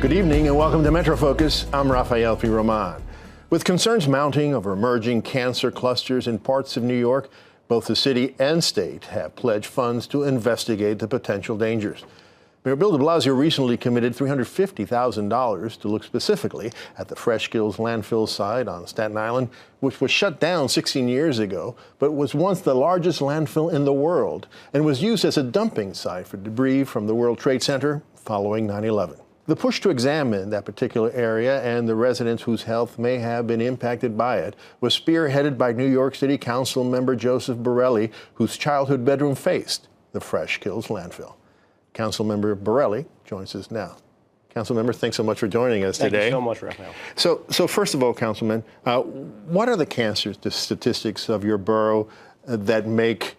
Good evening and welcome to MetroFocus. I'm Rafael Pi Roman. With concerns mounting over emerging cancer clusters in parts of New York, both the city and state have pledged funds to investigate the potential dangers. Mayor Bill de Blasio recently committed $350,000 to look specifically at the Fresh Kills landfill site on Staten Island, which was shut down 16 years ago, but was once the largest landfill in the world and was used as a dumping site for debris from the World Trade Center following 9/11. The push to examine that particular area and the residents whose health may have been impacted by it was spearheaded by New York City Councilmember Joseph Borelli, whose childhood bedroom faced the Fresh Kills landfill. Councilmember Borelli joins us now. Councilmember, thanks so much for joining us today. Thank you so much, Rafael. So first of all, Councilman, what are the cancer statistics of your borough that make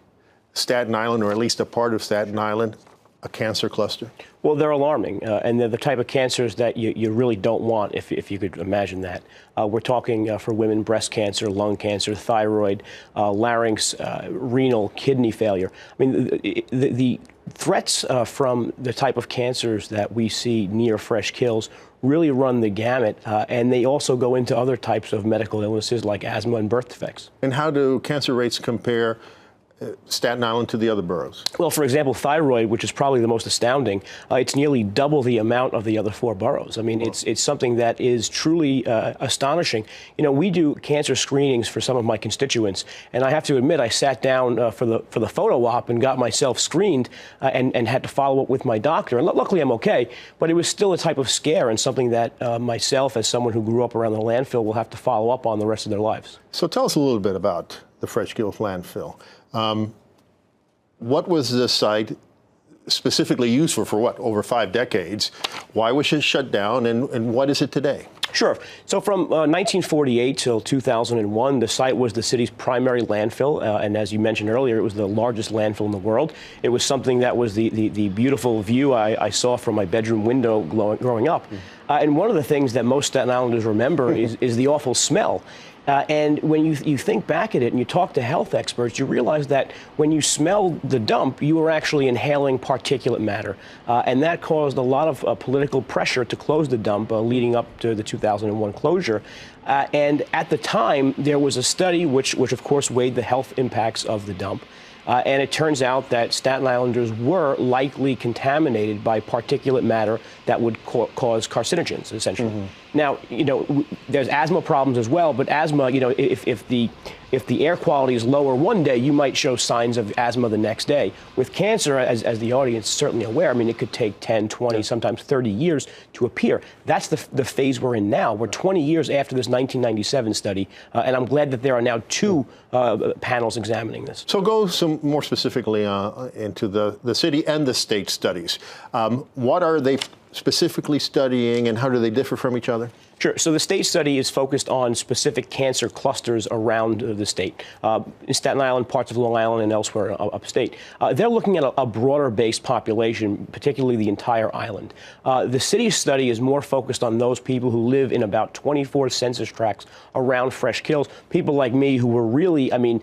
Staten Island, or at least a part of Staten Island, a cancer cluster? Well, they're alarming, and they're the type of cancers that you really don't want, if you could imagine that. We're talking for women, breast cancer, lung cancer, thyroid, larynx, renal, kidney failure. I mean, the threats from the type of cancers that we see near Fresh Kills really run the gamut, and they also go into other types of medical illnesses like asthma and birth defects. And how do cancer rates compare Staten Island to the other boroughs? Well, for example, thyroid, which is probably the most astounding, it's nearly double the amount of the other four boroughs. I mean, it's something that is truly astonishing. You know, we do cancer screenings for some of my constituents, and I have to admit, I sat down for the photo op and got myself screened and had to follow up with my doctor. And luckily, I'm okay, but it was still a type of scare and something that myself, as someone who grew up around the landfill, will have to follow up on the rest of their lives. So tell us a little bit about the Fresh Kills landfill. What was this site specifically used for what, over 5 decades? Why was it shut down, and what is it today? Sure. So from 1948 till 2001, the site was the city's primary landfill. And as you mentioned earlier, it was the largest landfill in the world. It was something that was the beautiful view I saw from my bedroom window growing up. And one of the things that most Staten Islanders remember is the awful smell. And when you think back at it and you talk to health experts, you realize that when you smell the dump, you were actually inhaling particulate matter. And that caused a lot of political pressure to close the dump leading up to the 2001 closure. And at the time, there was a study which of course weighed the health impacts of the dump. And it turns out that Staten Islanders were likely contaminated by particulate matter that would cause carcinogens, essentially. Mm-hmm. Now, you know, there's asthma problems as well, but asthma, you know, if the air quality is lower one day, you might show signs of asthma the next day. With cancer, as the audience is certainly aware, I mean, it could take 10, 20, sometimes 30 years to appear. That's the phase we're in now. We're 20 years after this 1997 study, and I'm glad that there are now 2 panels examining this. So go some more specifically into the city and the state studies. What are they specifically studying, and how do they differ from each other? Sure. So the state study is focused on specific cancer clusters around the state. In Staten Island, parts of Long Island, and elsewhere upstate. They're looking at a broader-based population, particularly the entire island. The city's study is more focused on those people who live in about 24 census tracts around Fresh Kills. People like me who were really, I mean,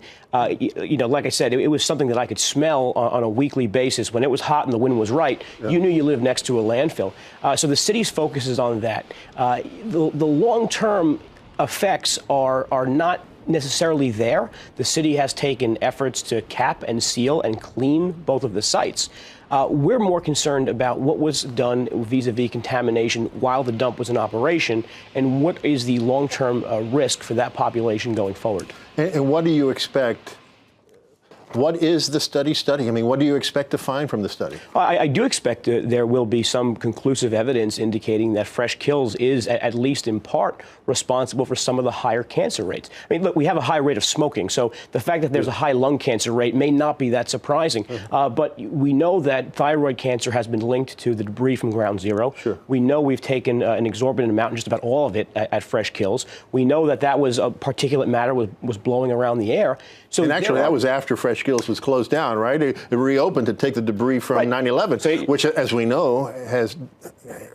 you know, like I said, it was something that I could smell on a weekly basis. When it was hot and the wind was right, you knew you lived next to a landfill. So the city's focus is on that. The long-term effects are not necessarily there. The city has taken efforts to cap and seal and clean both of the sites. We're more concerned about what was done vis-a-vis contamination while the dump was in operation, and what is the long-term risk for that population going forward. And what do you expect? What is the study? I mean, what do you expect to find from the study? I do expect there will be some conclusive evidence indicating that Fresh Kills is, at least in part, responsible for some of the higher cancer rates. I mean, look, we have a high rate of smoking, so the fact that there's a high lung cancer rate may not be that surprising. But we know that thyroid cancer has been linked to the debris from Ground Zero. Sure. We know we've taken an exorbitant amount, just about all of it, at Fresh Kills. We know that was particulate matter was blowing around the air. So and actually, that was after Fresh Kills was closed down, right? It reopened to take the debris from 9/11, which, as we know, has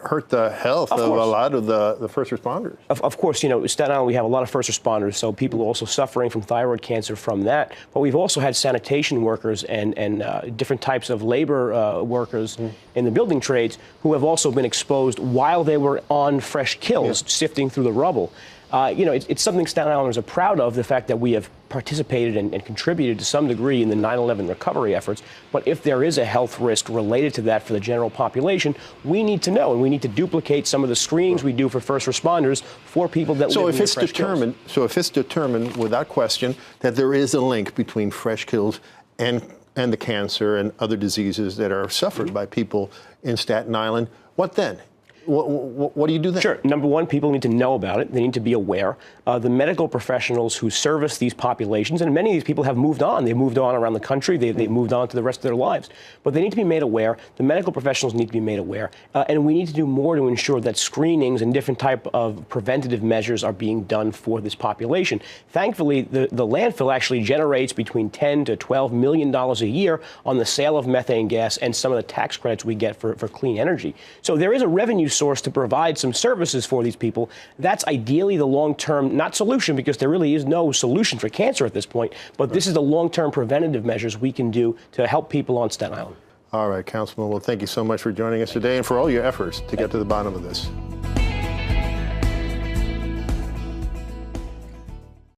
hurt the health of a lot of the first responders. Of course, you know, Staten Island, we have a lot of first responders, so people are also suffering from thyroid cancer from that. But we've also had sanitation workers and different types of labor workers in the building trades who have also been exposed while they were on Fresh Kills, sifting through the rubble. You know, it's something Staten Islanders are proud of, the fact that we have participated and contributed to some degree in the 9/11 recovery efforts. But if there is a health risk related to that for the general population, we need to know, and we need to duplicate some of the screenings we do for first responders for people that live in the Fresh Kills. So if it's determined without question that there is a link between Fresh Kills and the cancer and other diseases that are suffered by people in Staten Island, what then? What do you do then? Sure. Number one, people need to know about it. They need to be aware. The medical professionals who service these populations, and many of these people have moved on. They've moved on around the country. They've moved on to the rest of their lives. But they need to be made aware. The medical professionals need to be made aware. And we need to do more to ensure that screenings and different type of preventative measures are being done for this population. Thankfully, the landfill actually generates between $10 to $12 million a year on the sale of methane gas and some of the tax credits we get for clean energy. So there is a revenue source to provide some services for these people. That's ideally the long-term, not solution, because there really is no solution for cancer at this point, but this is the long-term preventative measures we can do to help people on Staten Island. All right, Councilman, well, thank you so much for joining us today and for all your efforts to get to the bottom of this.